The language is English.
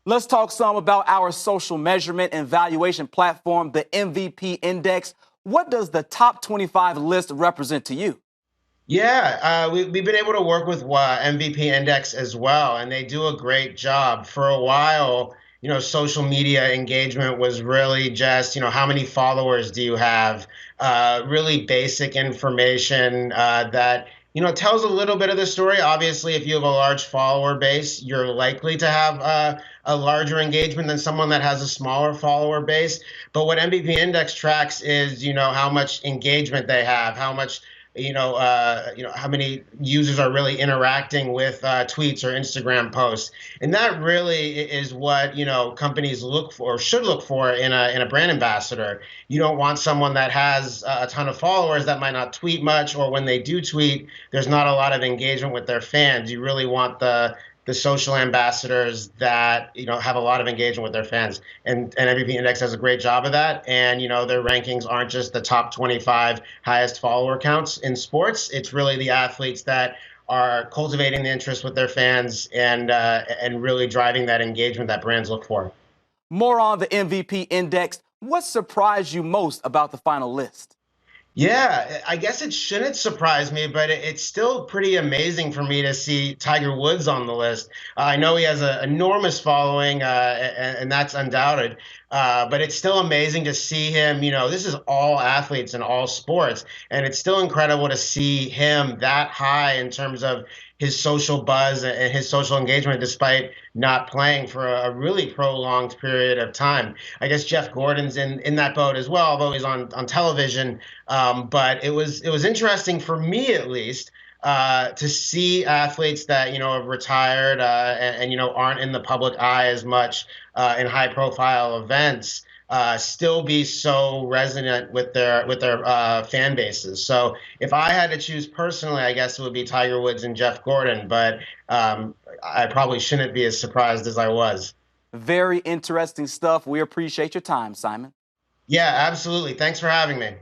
Let's talk some about our social measurement and valuation platform, the MVPindex. What does the top 25 list represent to you? Yeah, we've been able to work with MVPindex as well, and they do a great job. For a while, social media engagement was really just, how many followers do you have? Really basic information that, tells a little bit of the story. Obviously, if you have a large follower base, you're likely to have a larger engagement than someone that has a smaller follower base. But what MVPindex tracks is, how much engagement they have, how much how many users are really interacting with tweets or Instagram posts, and that really is what companies look for, or should look for in a brand ambassador. You don't want someone that has a ton of followers that might not tweet much, or when they do tweet, there's not a lot of engagement with their fans. You really want the social ambassadors that have a lot of engagement with their fans, and MVPindex does a great job of that. And their rankings aren't just the top 25 highest follower counts in sports. It's really the athletes that are cultivating the interest with their fans and really driving that engagement that brands look for. More on the MVPindex. What surprised you most about the final list? Yeah, I guess it shouldn't surprise me, but it's still pretty amazing for me to see Tiger Woods on the list. I know he has an enormous following, and that's undoubted. But it's still amazing to see him. This is all athletes and all sports, and it's still incredible to see him that high in terms of his social buzz and his social engagement, despite not playing for a really prolonged period of time. I guess Jeff Gordon's in that boat as well, although he's on television. But it was interesting for me, at least, to see athletes that have retired and aren't in the public eye as much in high profile events still be so resonant with their fan bases. So if I had to choose personally, I guess it would be Tiger Woods and Jeff Gordon, but I probably shouldn't be as surprised as I was. Very interesting stuff. We appreciate your time, Simon. Yeah, absolutely. Thanks for having me.